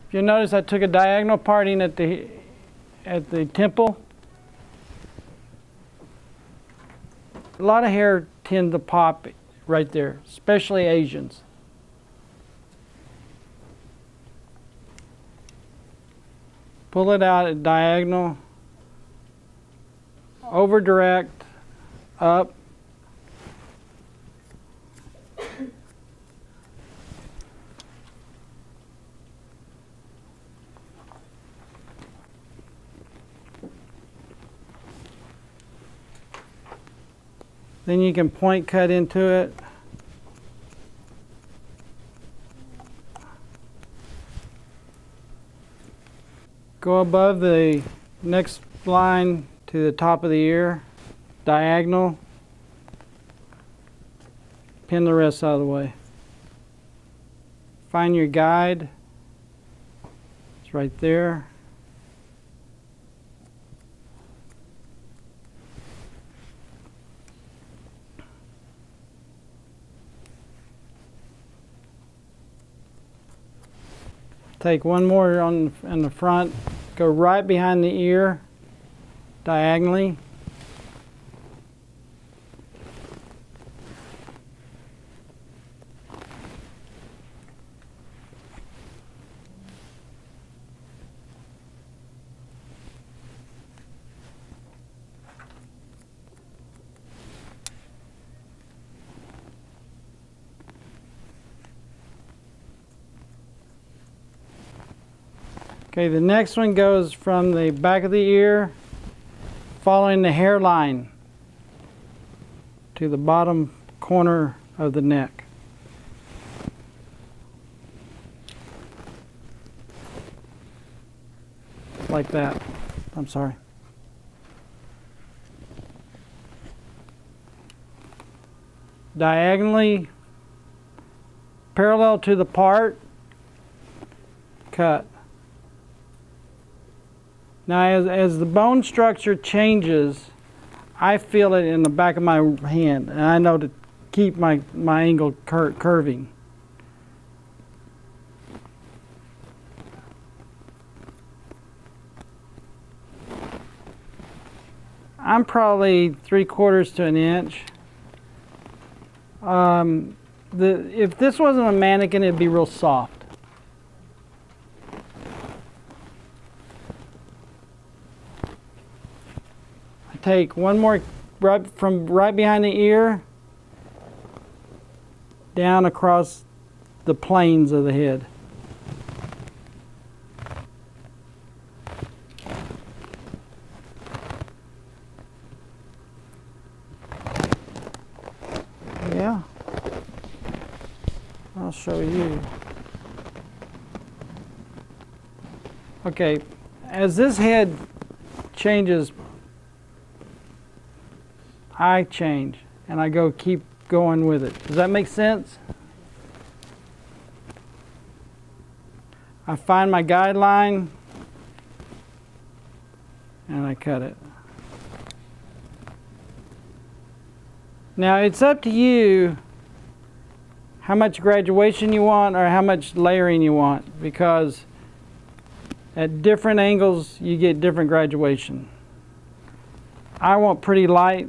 If you notice, I took a diagonal parting at the temple. A lot of hair tend to pop right there, especially Asians. Pull it out at diagonal, over direct, up. Then you can point cut into it. Go above the next line to the top of the ear, diagonal. Pin the rest out of the way. Find your guide. It's right there. Take one more in the front, go right behind the ear, diagonally. Okay, the next one goes from the back of the ear, following the hairline to the bottom corner of the neck. Like that. I'm sorry. Diagonally, parallel to the part, cut. Now, as the bone structure changes, I feel it in the back of my hand, and I know to keep my angle curving. I'm probably 3/4 to an inch. If this wasn't a mannequin, it'd be real soft. Take one more from right behind the ear down across the planes of the head. Yeah, I'll show you. Okay, as this head changes, I change, and I keep going with it. Does that make sense? I find my guideline, and I cut it. Now, it's up to you how much graduation you want or how much layering you want, because at different angles, you get different graduation. I want pretty light,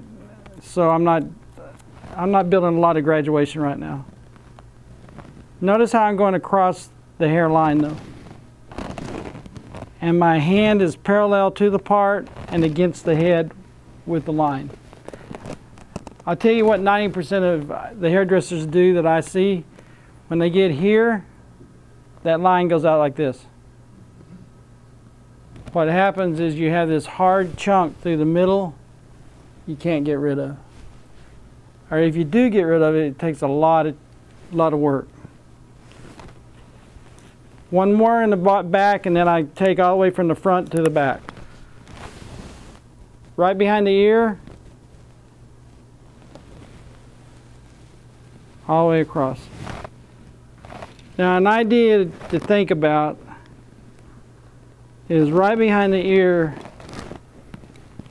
so I'm not building a lot of graduation right now. Notice how I'm going across the hairline though. And my hand is parallel to the part and against the head with the line. I'll tell you what 90% of the hairdressers do that I see. When they get here, that line goes out like this. What happens is you have this hard chunk through the middle you can't get rid of. Or if you do get rid of it, it takes a lot of work. One more in the back, and then I take all the way from the front to the back. Right behind the ear, all the way across. Now, an idea to think about is right behind the ear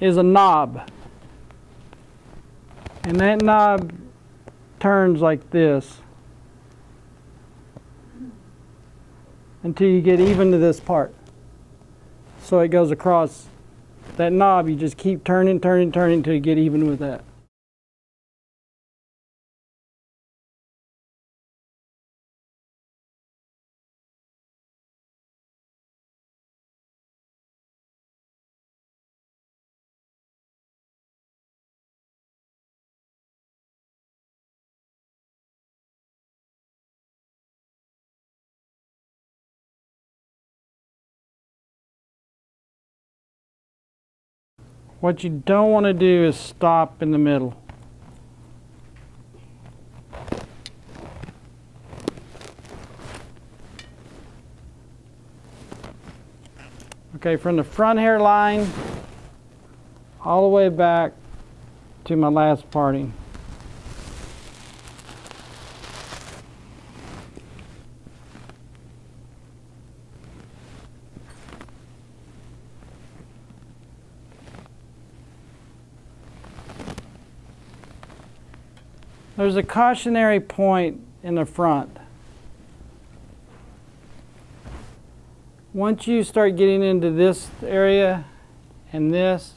is a knob. And that knob turns like this. until you get even to this part. So it goes across that knob. You just keep turning, turning, turning until you get even with that. What you don't want to do is stop in the middle. Okay, from the front hairline all the way back to my last parting. There's a cautionary point in the front. Once you start getting into this area and this,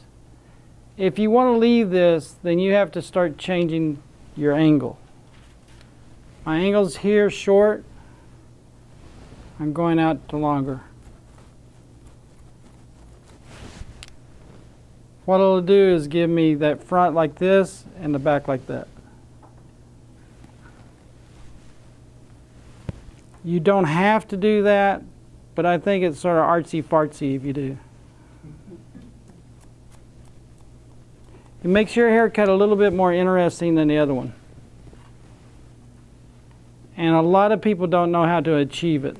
if you want to leave this, then you have to start changing your angle. My angle's here short. I'm going out to longer. What it'll do is give me that front like this and the back like that. You don't have to do that, but I think it's sort of artsy-fartsy if you do. It makes your haircut a little bit more interesting than the other one. And a lot of people don't know how to achieve it.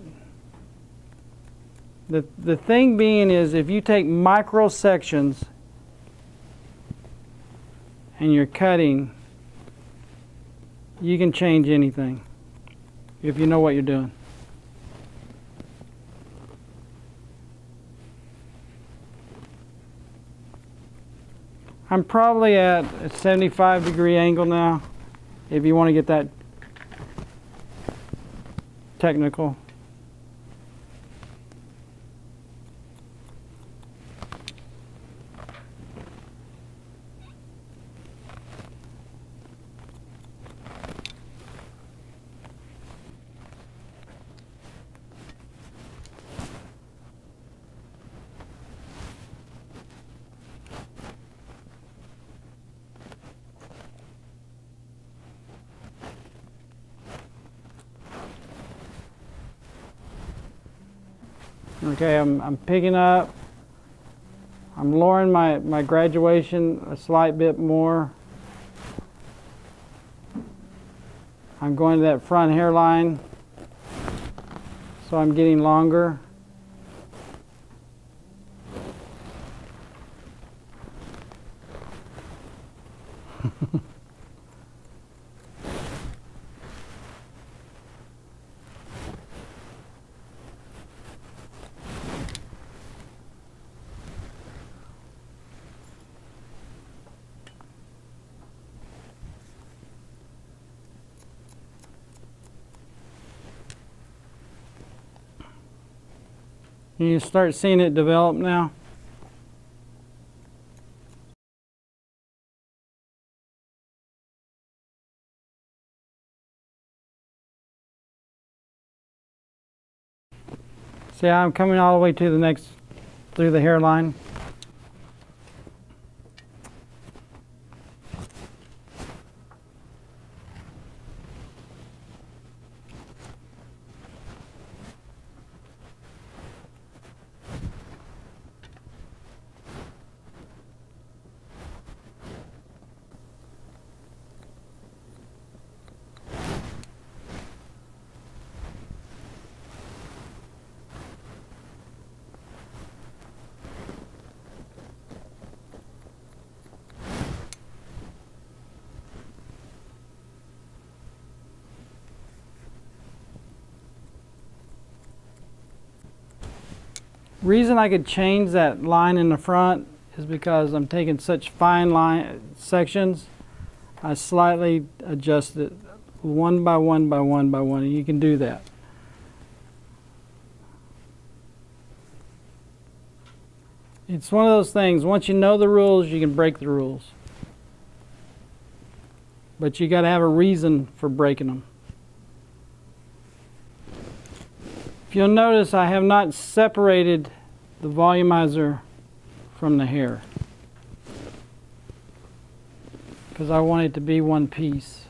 The thing being is, if you take micro sections and you're cutting, you can change anything if you know what you're doing. I'm probably at a 75-degree angle now, if you want to get that technical. Okay, I'm picking up. I'm lowering my graduation a slight bit more. I'm going to that front hairline, so I'm getting longer. You start seeing it develop now. See how I'm coming all the way to the next, through the hairline? Reason I could change that line in the front is because I'm taking such fine line sections. I slightly adjust it one by one by one by one, and you can do that. It's one of those things, once you know the rules, you can break the rules. But you got to have a reason for breaking them. If you'll notice, I have not separated the volumizer from the hair, because I want it to be one piece.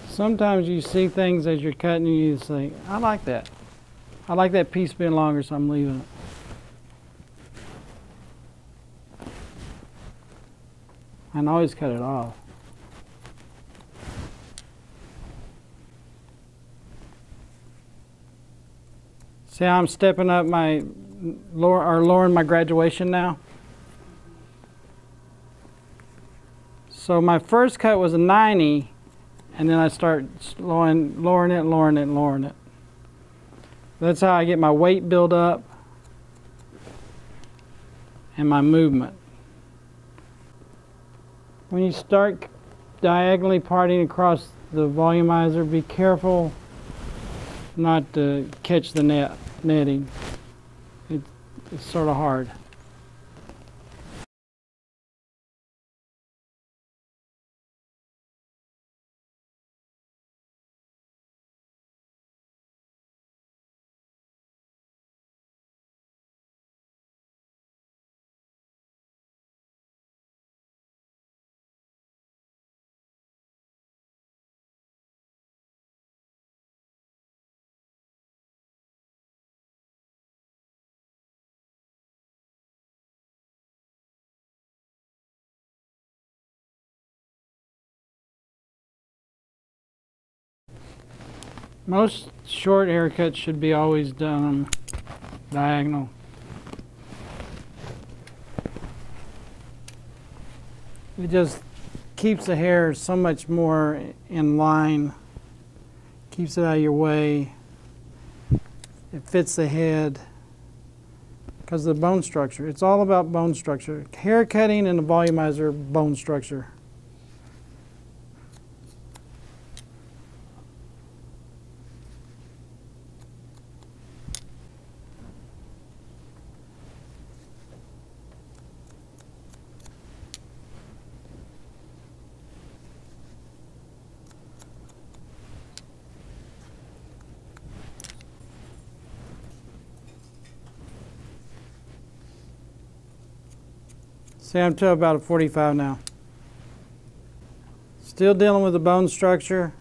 Sometimes you see things as you're cutting and you think, I like that. I like that piece being longer, so I'm leaving it. And always cut it off. See how I'm stepping up my, lowering my graduation now? So my first cut was a 90. And then I start lowering it. That's how I get my weight build up and my movement. When you start diagonally parting across the volumizer, be careful not to catch the netting. It's sort of hard. Most short haircuts should be always done diagonal. It just keeps the hair so much more in line, keeps it out of your way. It fits the head because of the bone structure. It's all about bone structure. Hair cutting and the volumizer, bone structure. See, I'm to about a 45 now. Still dealing with the bone structure.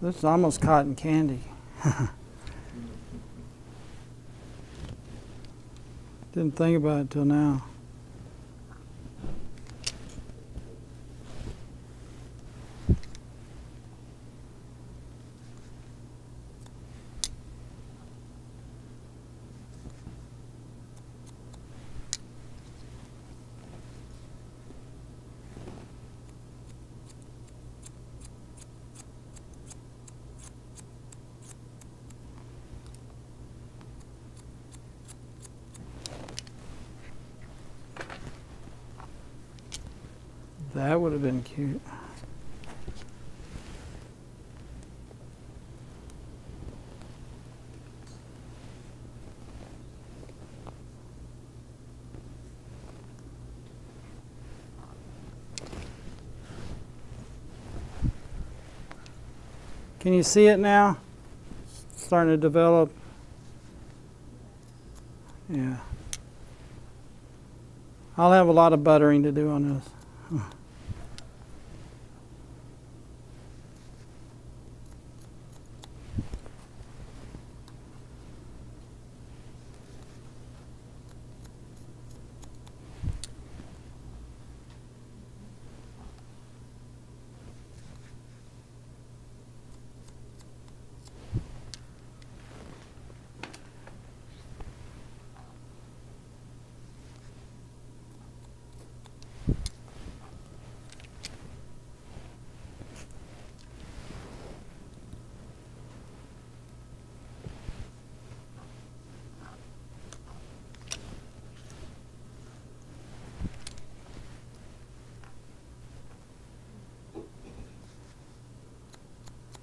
This is almost cotton candy. Didn't think about it till now. That would have been cute. Can you see it now? It's starting to develop. Yeah. I'll have a lot of buttering to do on this.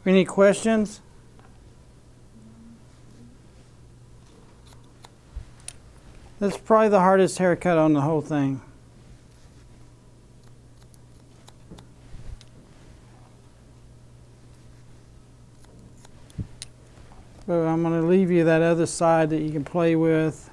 Any questions? This is probably the hardest haircut on the whole thing. But I'm going to leave you that other side that you can play with.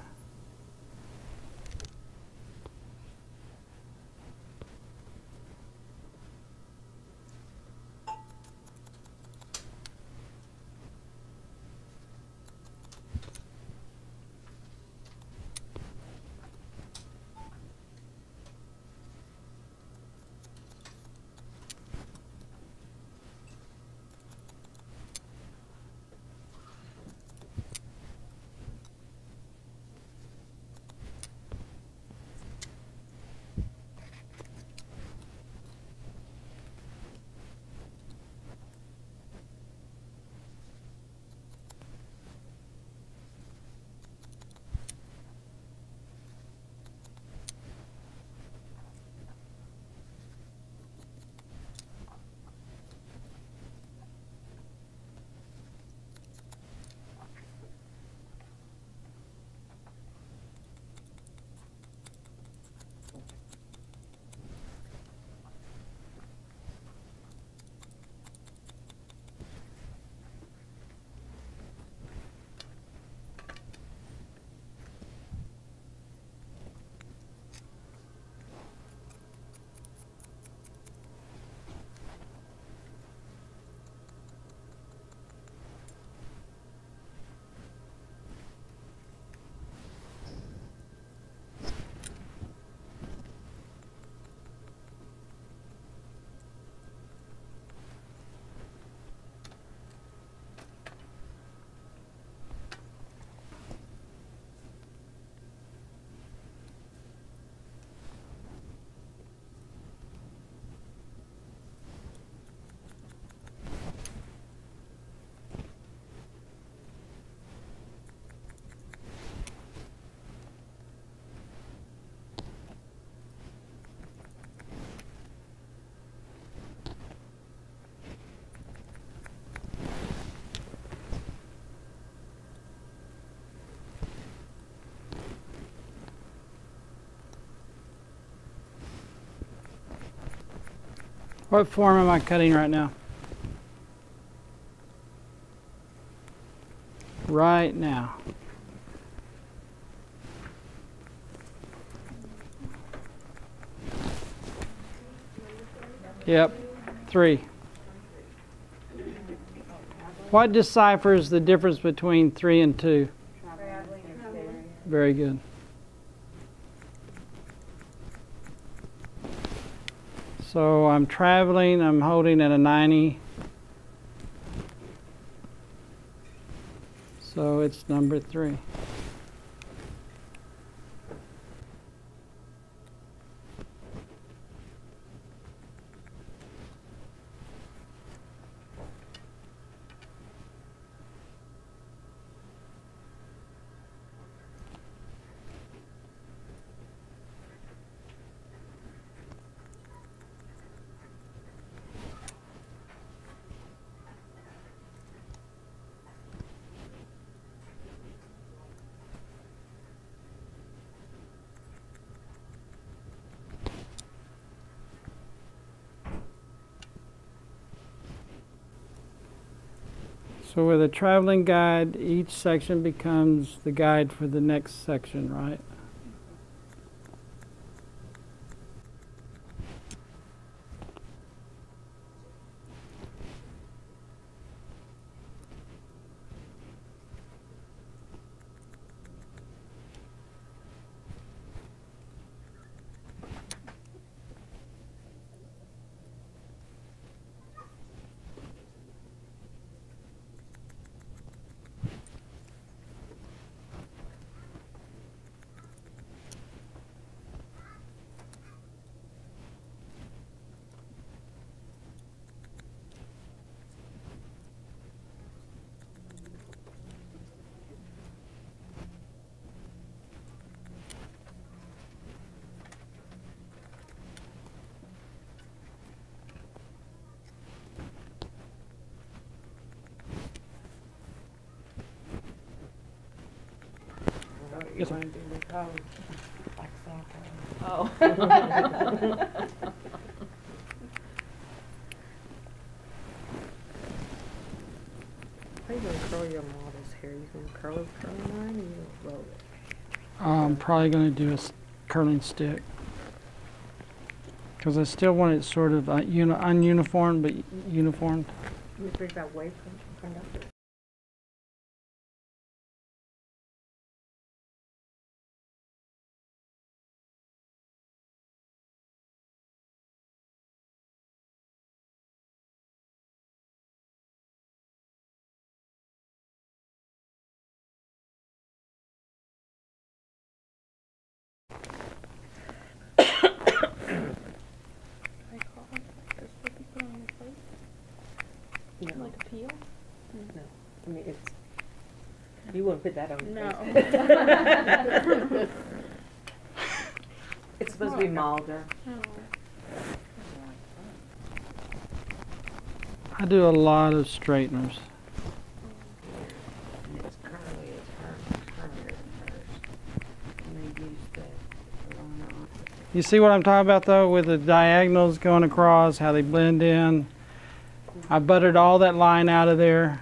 What form am I cutting right now? Right now. Yep, 3. What deciphers the difference between 3 and 2? Very good. So I'm traveling, I'm holding at a 90. So it's number 3. So with a traveling guide, each section becomes the guide for the next section, right? Yes, sir. Oh. How you gonna curl your model's hair? You gonna curl line or you gonna roll it? I'm probably going to do a curling stick. Because I still want it sort of ununiform, but uniformed. You bring that away from conductor. No. Like a peel? No. I mean, it's. You wouldn't put that on your No. face. It's supposed to be milder. I do a lot of straighteners. It's curly as curlier at first. And they use the on. You see what I'm talking about though, with the diagonals going across, how they blend in. I buttered all that line out of there.